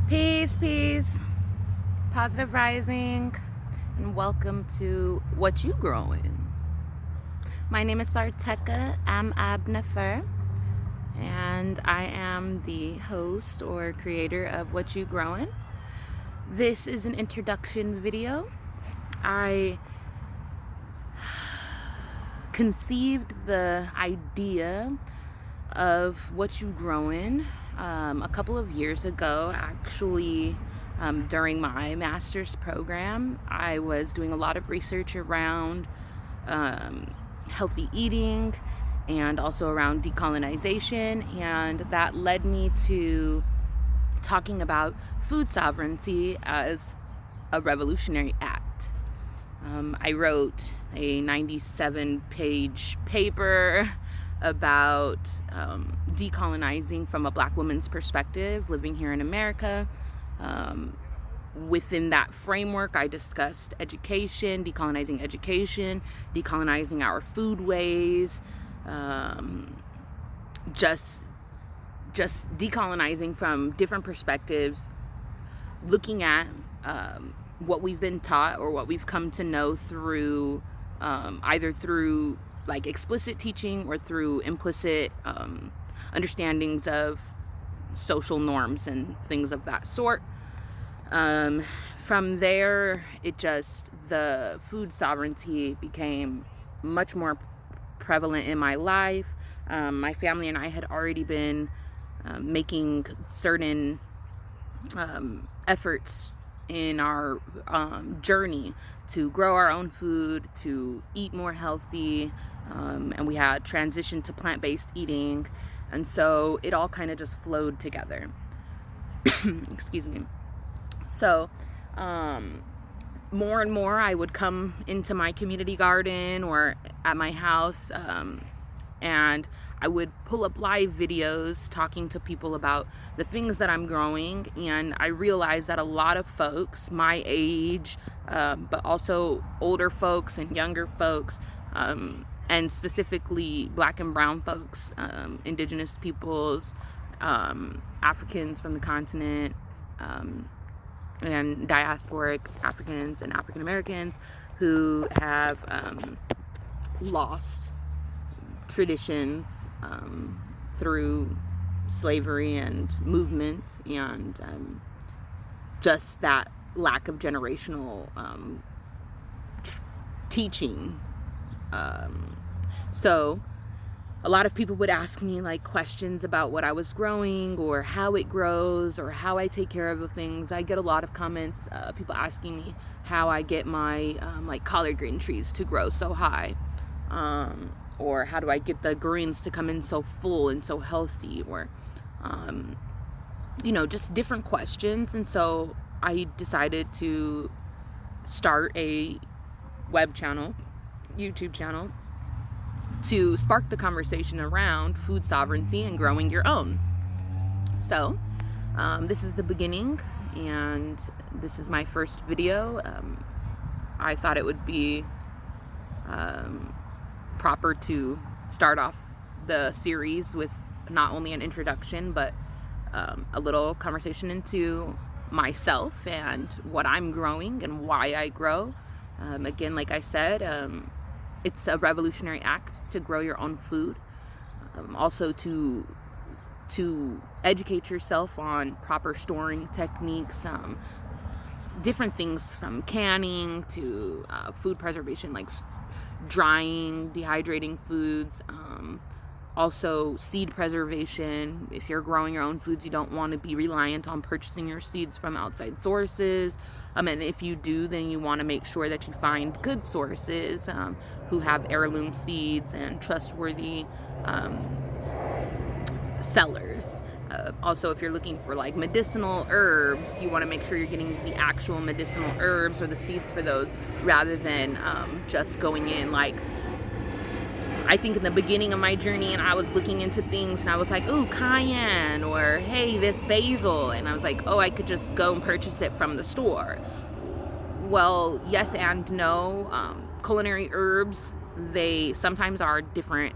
Peace, peace, positive rising, and welcome to What You Growin. My name is Sartteka Nefer, and I am the host or creator of What You Growin. This is an introduction video. I conceived the idea of What You Growin a couple of years ago. Actually, during my master's program, I was doing a lot of research around healthy eating and also around decolonization, and that led me to talking about food sovereignty as a revolutionary act. I wrote a 97-page paper about decolonizing from a Black woman's perspective, living here in America. Within that framework, I discussed education, decolonizing our foodways, just decolonizing from different perspectives, looking at what we've been taught or what we've come to know through either through like explicit teaching or through implicit understandings of social norms and things of that sort. From there, the food sovereignty became much more prevalent in my life. My family and I had already been making certain efforts in our journey to grow our own food, to eat more healthy, and we had transitioned to plant-based eating, and so it all kind of just flowed together. Excuse me. So more and more I would come into my community garden or at my house, and I would pull up live videos talking to people about the things that I'm growing, and I realized that a lot of folks my age, but also older folks and younger folks, and specifically Black and brown folks, indigenous peoples, Africans from the continent, and diasporic Africans and African Americans who have lost traditions through slavery and movement, and just that lack of generational teaching. So a lot of people would ask me like questions about what I was growing or how it grows or how I take care of things. I get a lot of comments, people asking me how I get my like collard green trees to grow so high, or how do I get the greens to come in so full and so healthy, or just different questions. And so I decided to start a YouTube channel, to spark the conversation around food sovereignty and growing your own. So this is the beginning, and this is my first video. I thought it would be proper to start off the series with not only an introduction, but a little conversation into myself and what I'm growing and why I grow. Again, like I said, it's a revolutionary act to grow your own food. Also to educate yourself on proper storing techniques, different things from canning to food preservation, like drying, dehydrating foods, also seed preservation. If you're growing your own foods, you don't want to be reliant on purchasing your seeds from outside sources. And if you do, then you want to make sure that you find good sources who have heirloom seeds and trustworthy sellers. Also, if you're looking for like medicinal herbs, you want to make sure you're getting the actual medicinal herbs or the seeds for those, rather than just going in like, I think in the beginning of my journey, and I was looking into things and I was like, ooh, cayenne, or hey, this basil, and I was like, oh, I could just go and purchase it from the store. Well, yes and no. Culinary herbs, they sometimes are different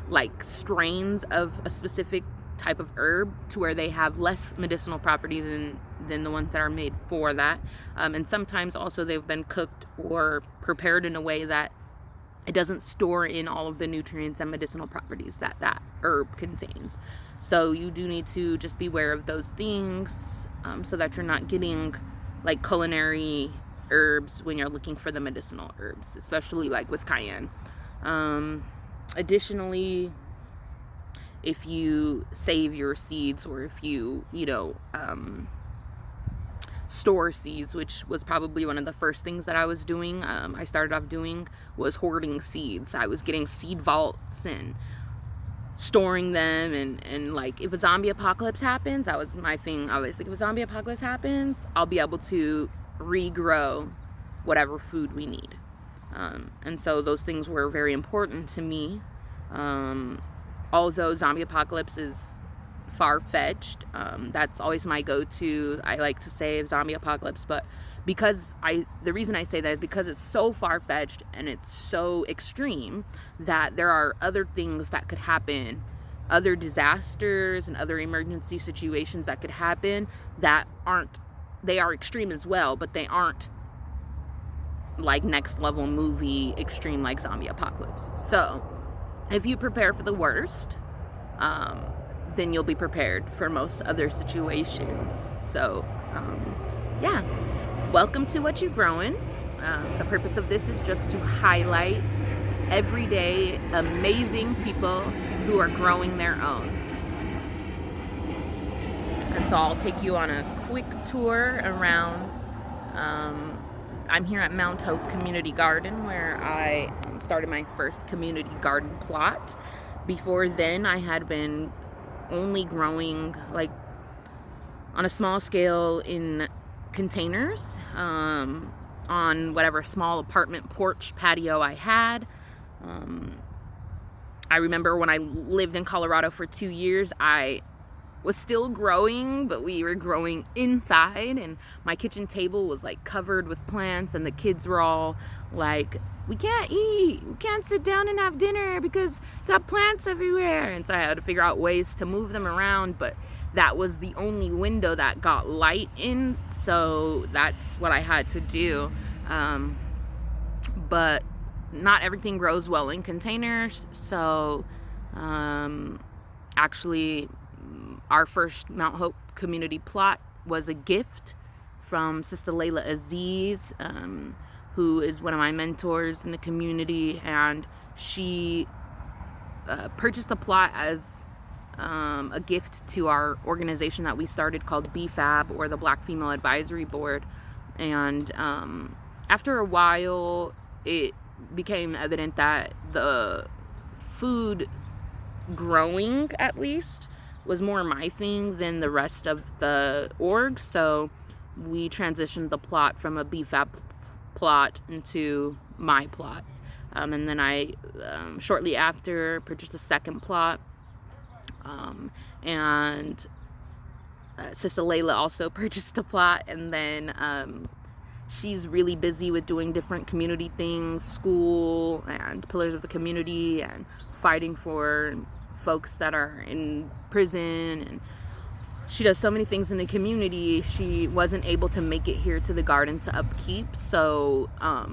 like strains of a specific type of herb to where they have less medicinal property than the ones that are made for that. And sometimes also they've been cooked or prepared in a way that it doesn't store in all of the nutrients and medicinal properties that that herb contains. So you do need to just be aware of those things, so that you're not getting like culinary herbs when you're looking for the medicinal herbs, especially like with cayenne. Additionally, if you save your seeds, or if you store seeds, which was probably one of the first things that I was doing, I started off doing, was hoarding seeds. I was getting seed vaults and storing them, and like, if a zombie apocalypse happens, that was my thing. I was like, if a zombie apocalypse happens, I'll be able to regrow whatever food we need. And so those things were very important to me. Although zombie apocalypse is far-fetched, that's always my go-to. I like to say zombie apocalypse, but the reason I say that is because it's so far-fetched and it's so extreme that there are other things that could happen, other disasters and other emergency situations that could happen that they are extreme as well, but they aren't like next level movie extreme like zombie apocalypse. So if you prepare for the worst, then you'll be prepared for most other situations. So yeah, welcome to What You Growin. The purpose of this is just to highlight everyday amazing people who are growing their own. And so I'll take you on a quick tour around. I'm here at Mount Hope Community Garden, where I started my first community garden plot. Before then, I had been only growing like on a small scale in containers, on whatever small apartment porch patio I had. I remember when I lived in Colorado for 2 years, I was still growing, but we were growing inside, and my kitchen table was like covered with plants, and the kids were all like, we can't eat, we can't sit down and have dinner because you got plants everywhere. And so I had to figure out ways to move them around, but that was the only window that got light in, so that's what I had to do. But not everything grows well in containers, so actually our first Mount Hope community plot was a gift from Sister Layla Aziz, who is one of my mentors in the community, and she purchased the plot as a gift to our organization that we started called BFAB, or the Black Female Advisory Board. And after a while, it became evident that the food growing, at least, was more my thing than the rest of the org. So we transitioned the plot from a BFAB plot into my plot. And then I, shortly after, purchased a second plot. And Sister Layla also purchased a plot. And then she's really busy with doing different community things, school and pillars of the community, and fighting for folks that are in prison, and she does so many things in the community. She wasn't able to make it here to the garden to upkeep, so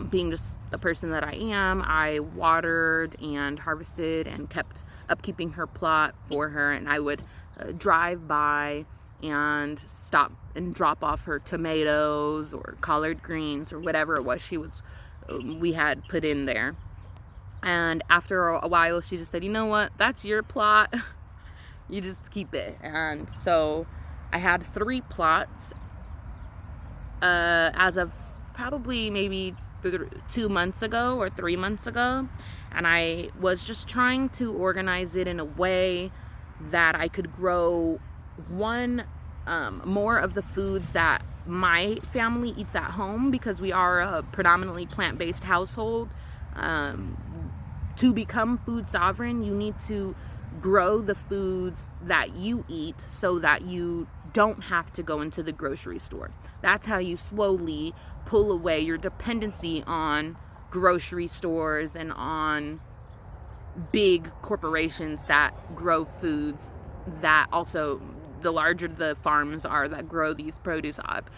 being just the person that I am, I watered and harvested and kept upkeeping her plot for her. And I would drive by and stop and drop off her tomatoes or collard greens or whatever it was we had put in there. And after a while, she just said, you know what, that's your plot, you just keep it. And so I had 3 plots as of probably maybe 2 months ago or 3 months ago, and I was just trying to organize it in a way that I could grow more of the foods that my family eats at home, because we are a predominantly plant-based household. To become food sovereign, you need to grow the foods that you eat so that you don't have to go into the grocery store. That's how you slowly pull away your dependency on grocery stores and on big corporations that grow foods that also, the larger the farms are that grow these produce up,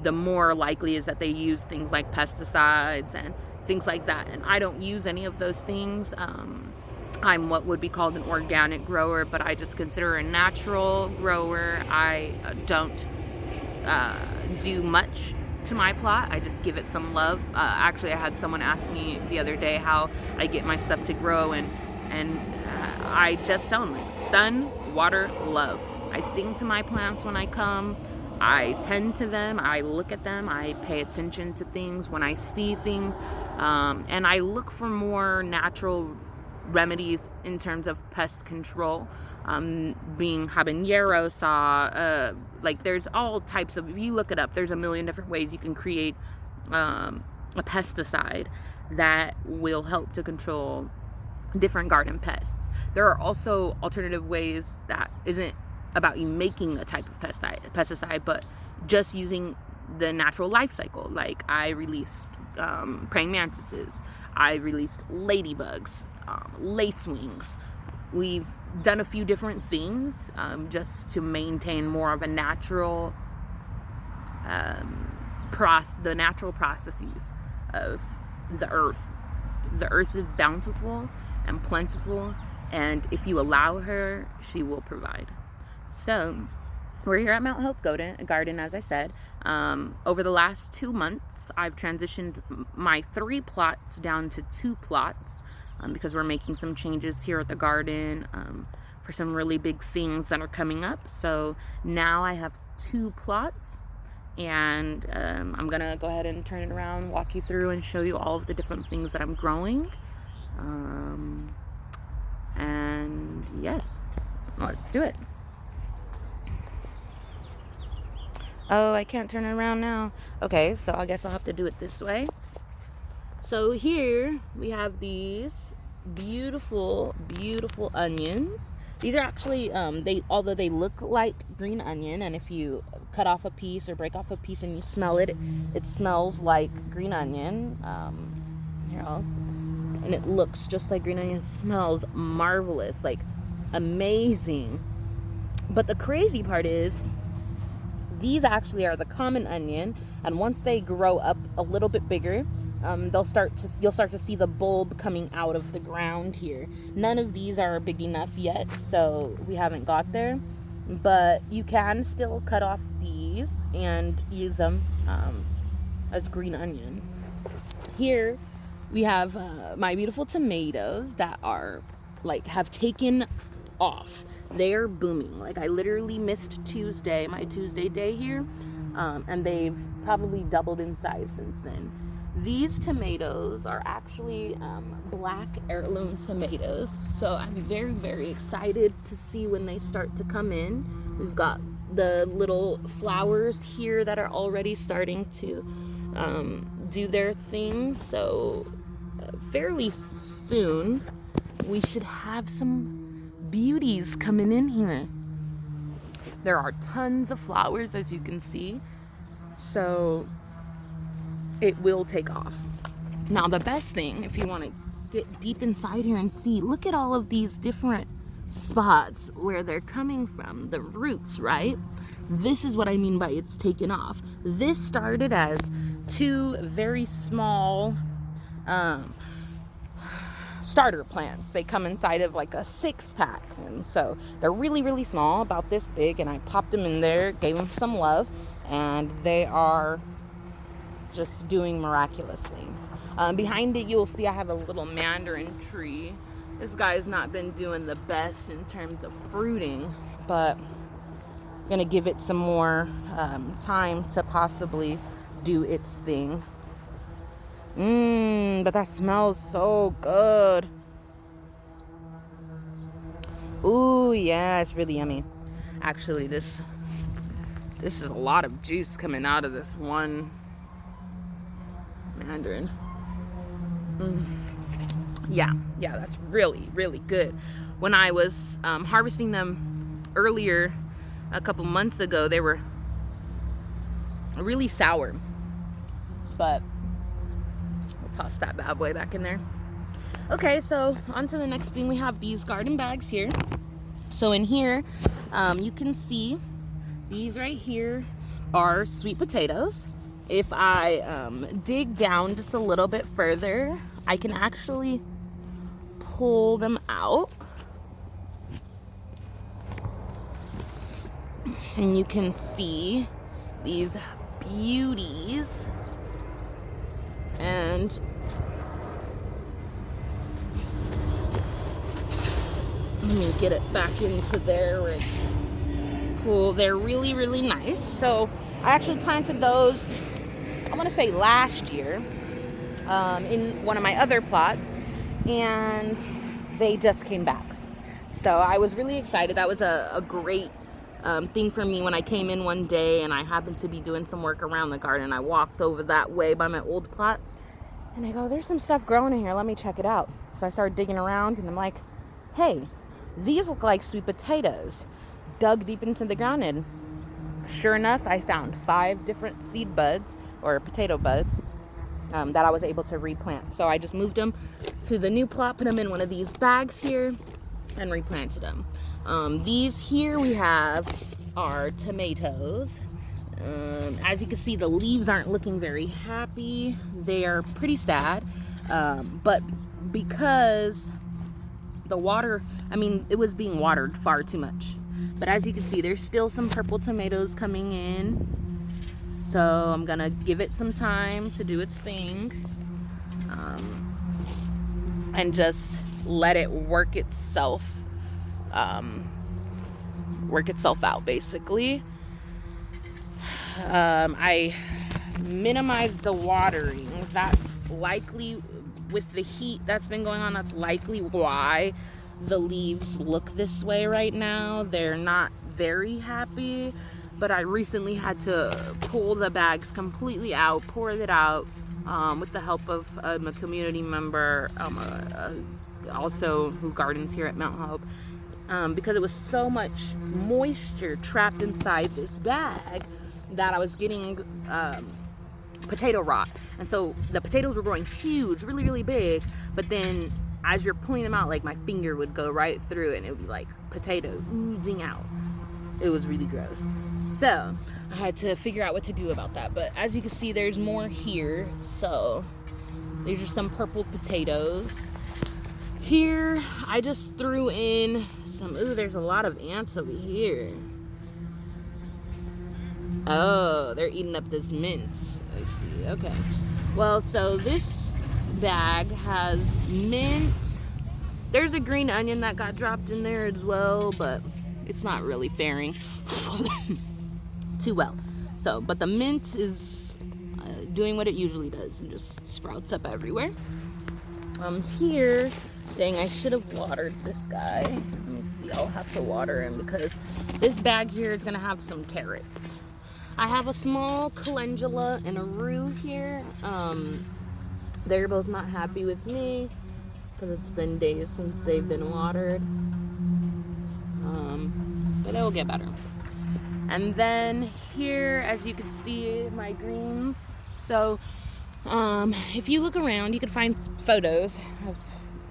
the more likely is that they use things like pesticides and things like that. And I don't use any of those things. I'm what would be called an organic grower, but I just consider a natural grower. I don't do much to my plot. I just give it some love. Actually, I had someone ask me the other day how I get my stuff to grow, and I just tell them, like, sun, water, love. I sing to my plants when I come. I tend to them. I look at them. I pay attention to things when I see things, and I look for more natural remedies in terms of pest control, being habanero saw, like there's all types of, if you look it up, there's a million different ways you can create a pesticide that will help to control different garden pests. There are also alternative ways that isn't about you making a type of pesticide, but just using the natural life cycle. Like I released praying mantises, I released ladybugs, lacewings. We've done a few different things just to maintain more of a natural the natural processes of the earth. The earth is bountiful and plentiful, and if you allow her, she will provide. So we're here at Mount Hope Garden, as I said. Over the last 2 months, I've transitioned my 3 plots down to 2 plots because we're making some changes here at the garden for some really big things that are coming up. So now I have 2 plots, and I'm gonna go ahead and turn it around, walk you through, and show you all of the different things that I'm growing. And yes, let's do it. Oh, I can't turn it around now. Okay, so I guess I'll have to do it this way. So here we have these beautiful, beautiful onions. These are actually, although they look like green onion, and if you cut off a piece or break off a piece and you smell it, it smells like green onion. And it looks just like green onion. It smells marvelous, like amazing. But the crazy part is, these actually are the common onion, and once they grow up a little bit bigger, you'll start to see the bulb coming out of the ground here. None of these are big enough yet, so we haven't got there. But you can still cut off these and use them as green onion. Here we have my beautiful tomatoes that are have taken off. They are booming. Like I literally missed my Tuesday day here, and they've probably doubled in size since then. These tomatoes are actually black heirloom tomatoes, so I'm very, very excited to see when they start to come in. We've got the little flowers here that are already starting to do their thing, so fairly soon we should have some beauties coming in here. There are tons of flowers, as you can see, so it will take off. Now the best thing, if you want to get deep inside here and see, look at all of these different spots where they're coming from, the roots, right? This is what I mean by it's taken off. This started as 2 very small starter plants. They come inside of like a 6-pack, and so they're really, really small, about this big, and I popped them in there, gave them some love, and they are just doing miraculously. Behind it, you'll see I have a little mandarin tree. This guy's not been doing the best in terms of fruiting, but I'm gonna give it some more time to possibly do its thing. But that smells so good. Ooh, yeah, it's really yummy. Actually, this is a lot of juice coming out of this one mandarin. Yeah, that's really, really good. When I was harvesting them earlier, a couple months ago, they were really sour. But we'll toss that bad boy back in there. Okay, so on to the next thing. We have these garden bags here. So in here, you can see these right here are sweet potatoes. If I dig down just a little bit further, I can actually pull them out. And you can see these beauties. And let me get it back into there where it's cool. They're really, really nice. So I actually planted those, I want to say last year, in one of my other plots, and they just came back. So I was really excited. That was a great thing for me when I came in one day and I happened to be doing some work around the garden. I walked over that way by my old plot and I go, there's some stuff growing in here. Let me check it out. So I started digging around and I'm like, hey, these look like sweet potatoes. Dug deep into the ground and sure enough, I found 5 different seed buds or potato buds that I was able to replant. So I just moved them to the new plot, put them in one of these bags here and replanted them. These here we have are tomatoes. As you can see, the leaves aren't looking very happy. They are pretty sad. But because the water, it was being watered far too much. But as you can see, there's still some purple tomatoes coming in. So I'm gonna give it some time to do its thing. And just let it work itself out, basically. I minimized the watering. That's likely, with the heat that's been going on, that's likely why the leaves look this way right now. They're not very happy, but I recently had to pull the bags completely out, pour it out, with the help of a community member, also who gardens here at Mount Hope. Because it was so much moisture trapped inside this bag that I was getting potato rot. And so the potatoes were growing huge, really, really big, but then as you're pulling them out, like my finger would go right through it and it would be like potato oozing out. It was really gross. So I had to figure out what to do about that. But as you can see, there's more here. So these are some purple potatoes. Here, I just threw in some, there's a lot of ants over here. Oh, they're eating up this mint. I see, okay. Well, so this bag has mint. There's a green onion that got dropped in there as well, but it's not really faring too well. So, but the mint is doing what it usually does and just sprouts up everywhere. Here, dang, I should have watered this guy. Let me see, I'll have to water him because this bag here is gonna have some carrots. I have a small calendula and a rue here. They're both not happy with me because it's been days since they've been watered. But it will get better. And then here, as you can see, my greens. So if you look around, you can find photos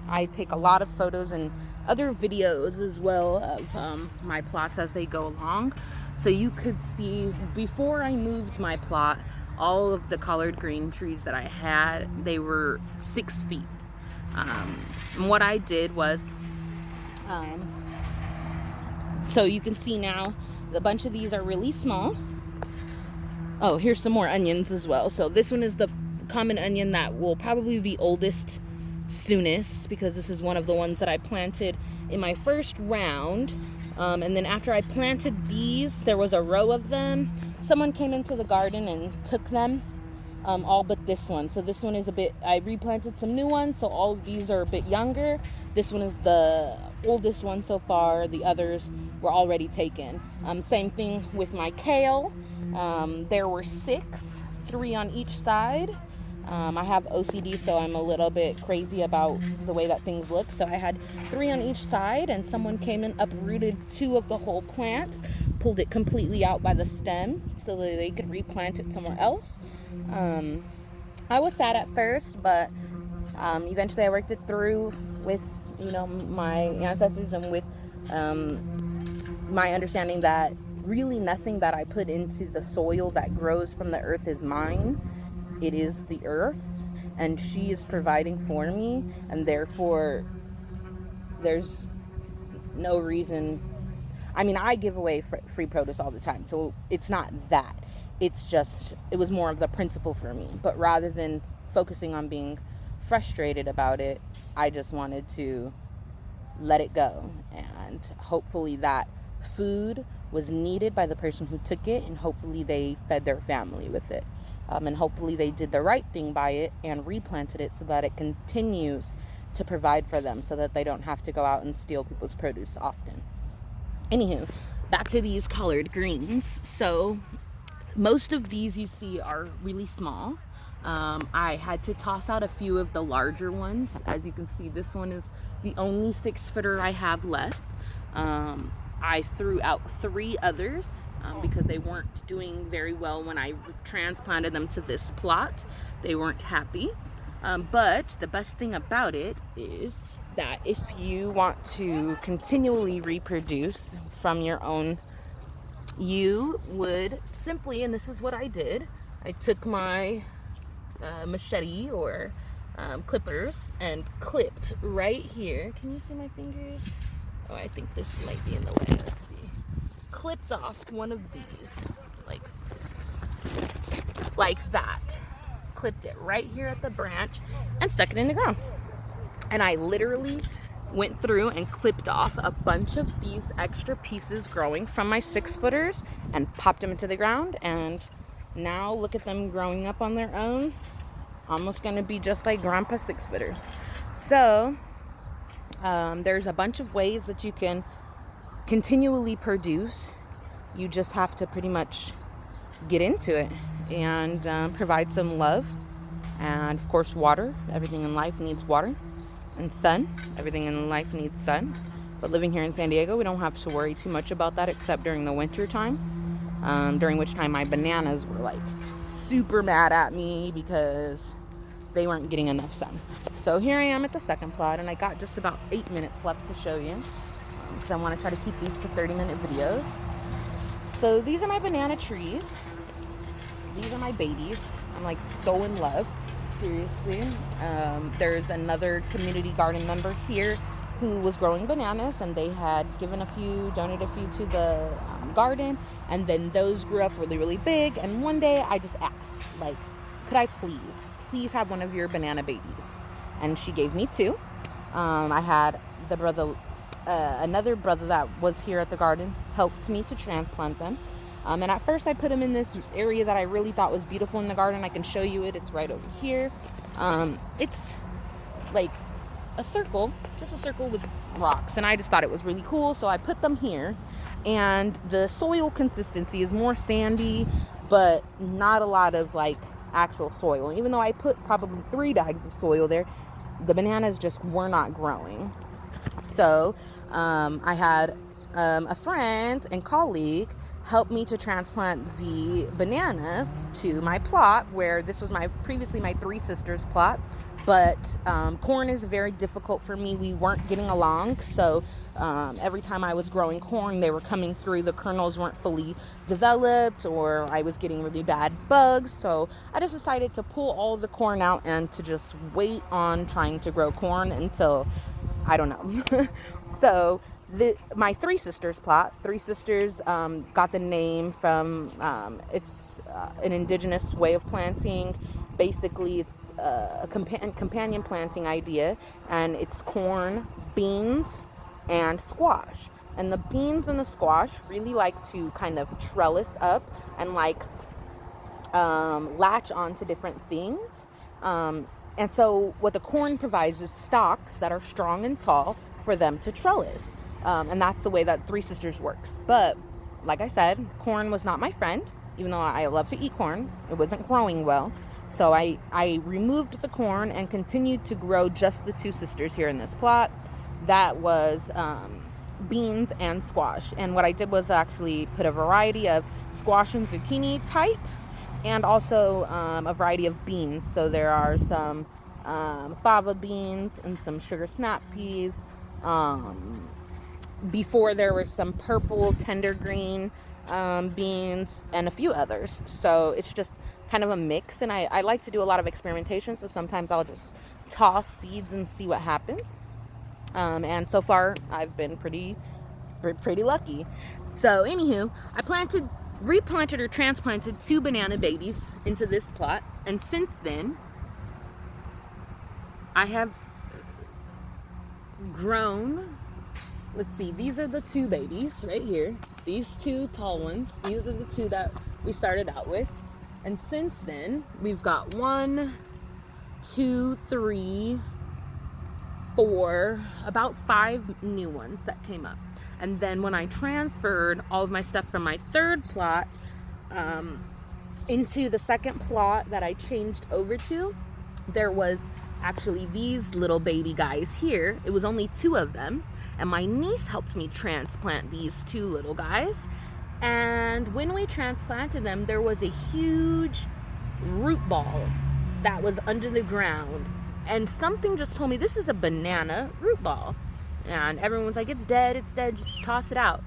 I take a lot of photos and other videos as well of my plots as they go along. So you could see, before I moved my plot, all of the collard green trees that I had, they were 6 feet. And what I did was, so you can see now, a bunch of these are really small. Oh, here's some more onions as well. So this one is the common onion that will probably be oldest soonest, because this is one of the ones that I planted in my first round. And then after I planted these, there was a row of them. Someone came into the garden and took them, all but this one. So this one is a bit, I replanted some new ones, so all of these are a bit younger. This one is the oldest one so far. The others were already taken. Same thing with my kale. There were 6, 3 on each side. I have OCD, so I'm a little bit crazy about the way that things look. So I had 3 on each side, and someone came and uprooted 2 of the whole plants, pulled it completely out by the stem so that they could replant it somewhere else. I was sad at first, but eventually I worked it through with, my ancestors and with my understanding that really nothing that I put into the soil that grows from the earth is mine. It is the earth's, and she is providing for me, and therefore there's no reason. I mean, I give away free produce all the time, so it's not that. It's just, it was more of the principle for me. But rather than focusing on being frustrated about it, I just wanted to let it go. And hopefully that food was needed by the person who took it, and hopefully they fed their family with it. And hopefully they did the right thing by it and replanted it so that it continues to provide for them, so that they don't have to go out and steal people's produce often. Anywho, back to these collard greens. So most of these you see are really small. I had to toss out a few of the larger ones. As you can see, this one is the only 6-footer I have left. I threw out 3 others because they weren't doing very well when I transplanted them to this plot. They weren't happy. But the best thing about it is that if you want to continually reproduce from your own, you would simply, and this is what I did, I took my machete or clippers and clipped right here. Can you see my fingers? Oh, I think this might be in the way. Let's see. Clipped off one of these like that. Clipped it right here at the branch and stuck it in the ground. And I literally went through and clipped off a bunch of these extra pieces growing from my 6-footers and popped them into the ground. And now look at them growing up on their own. Almost going to be just like Grandpa's 6-footers. So there's a bunch of ways that you can continually produce. You just have to pretty much get into it and provide some love, and of course water. Everything in life needs water, and sun. Everything in life needs sun. But living here in San Diego, we don't have to worry too much about that, except during the winter time, during which time my bananas were like super mad at me because they weren't getting enough sun. So here I am at the second plot, and I got just about 8 minutes left to show you, because I want to try to keep these to 30-minute videos. So these are my banana trees. These are my babies. I'm like so in love, seriously. There's another community garden member here who was growing bananas, and they had donated a few to the garden, and then those grew up really, really big. And one day I just asked, like, could I please have one of your banana babies? And she gave me 2. I had another brother that was here at the garden helped me to transplant them. And at first I put them in this area that I really thought was beautiful in the garden. I can show you it. It's right over here. It's like a circle, just a circle with rocks. And I just thought it was really cool. So I put them here. And the soil consistency is more sandy, but not a lot of like actual soil. Even though I put probably 3 bags of soil there, the bananas just were not growing. So I had a friend and colleague help me to transplant the bananas to my plot, where this was previously my 3 sisters plot. But corn is very difficult for me. We weren't getting along, so every time I was growing corn, they were coming through, the kernels weren't fully developed, or I was getting really bad bugs. So I just decided to pull all the corn out and to just wait on trying to grow corn until, I don't know. So my 3 sisters plot, 3 sisters got the name from, it's an indigenous way of planting. Basically, it's a companion planting idea, and it's corn, beans, and squash. And the beans and the squash really like to kind of trellis up and like latch onto different things. And so what the corn provides is stalks that are strong and tall for them to trellis. And that's the way that 3 sisters works. But like I said, corn was not my friend, even though I love to eat corn. It wasn't growing well. So I removed the corn and continued to grow just the 2 sisters here in this plot. That was beans and squash. And what I did was actually put a variety of squash and zucchini types, and also a variety of beans. So there are some fava beans and some sugar snap peas, before there were some purple tender green beans and a few others. So it's just kind of a mix, and I like to do a lot of experimentation, so sometimes I'll just toss seeds and see what happens. And so far I've been pretty lucky. So anywho, I replanted or transplanted 2 banana babies into this plot, and since then I have grown. Let's see, these are the 2 babies right here, these 2 tall ones. These are the 2 that we started out with, and since then we've got 1, 2, 3, 4, about 5 new ones that came up. And then when I transferred all of my stuff from my 3rd plot into the 2nd plot that I changed over to, there was actually these little baby guys here. It was only 2 of them, and my niece helped me transplant these 2 little guys. And when we transplanted them, there was a huge root ball that was under the ground, and something just told me this is a banana root ball. And everyone was like, it's dead, just toss it out.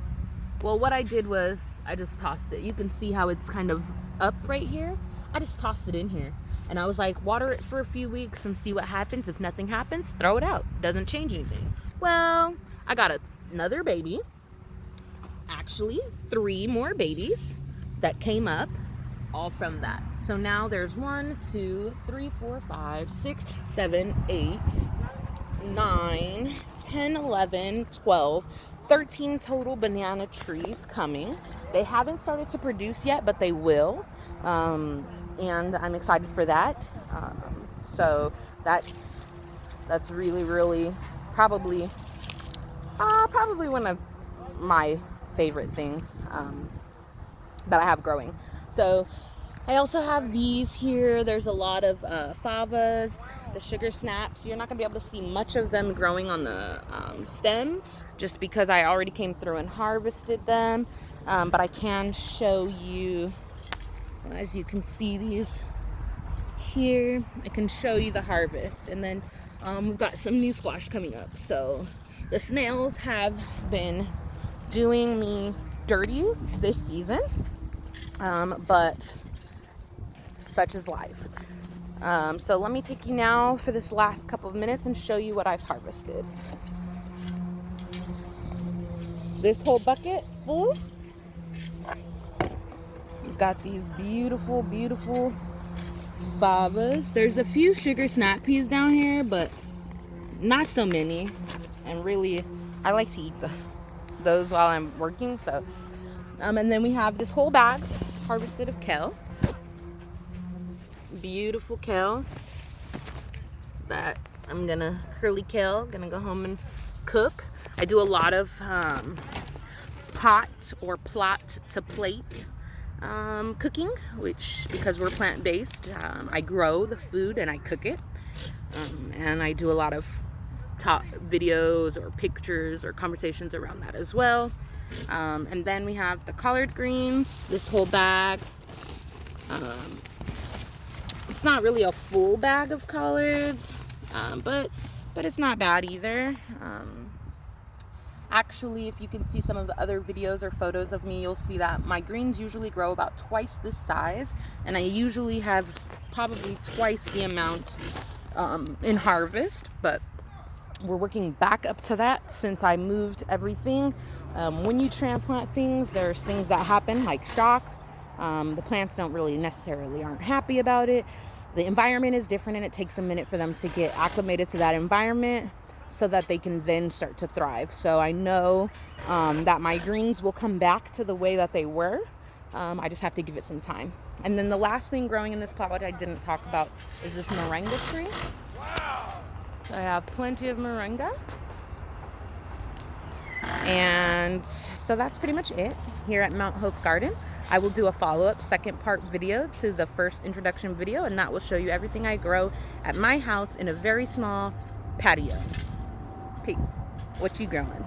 Well, what I did was I just tossed it. You can see how it's kind of up right here. I just tossed it in here. And I was like, water it for a few weeks and see what happens. If nothing happens, throw it out. Doesn't change anything. Well, I got another baby. Actually, 3 more babies that came up all from that. So now there's 1, 2, 3, 4, 5, 6, 7, 8, 9, 10, 11, 12, 13 total banana trees coming. They haven't started to produce yet, but they will. And I'm excited for that. So that's really probably one of my favorite things that I have growing. So I also have these here. There's a lot of favas, the sugar snaps. You're not gonna be able to see much of them growing on the stem, just because I already came through and harvested them. But I can show you, as you can see these here, I can show you the harvest. And then we've got some new squash coming up. So the snails have been doing me dirty this season, but such is life. So let me take you now for this last couple of minutes and show you what I've harvested. This whole bucket full. We've got these beautiful favas. There's a few sugar snap peas down here, but not so many. And really, I like to eat those while I'm working. So, and then we have this whole bag harvested of kale. Beautiful kale that I'm gonna curly kale. Gonna go home and cook. I do a lot of pot or plot to plate cooking, which, because we're plant-based, I grow the food and I cook it, and I do a lot of videos or pictures or conversations around that as well. And then we have the collard greens, this whole bag. It's not really a full bag of collards, but it's not bad either. Actually, if you can see some of the other videos or photos of me, you'll see that my greens usually grow about twice this size, and I usually have probably twice the amount in harvest, but we're working back up to that since I moved everything. When you transplant things, there's things that happen like shock. The plants aren't happy about it. The environment is different, and it takes a minute for them to get acclimated to that environment so that they can then start to thrive. So I know that my greens will come back to the way that they were. I just have to give it some time. And then the last thing growing in this plot, which I didn't talk about, is this moringa tree. So I have plenty of moringa. And so that's pretty much it here at Mount Hope Garden. I will do a follow-up 2nd part video to the first introduction video, and that will show you everything I grow at my house in a very small patio. Peace. What you growing?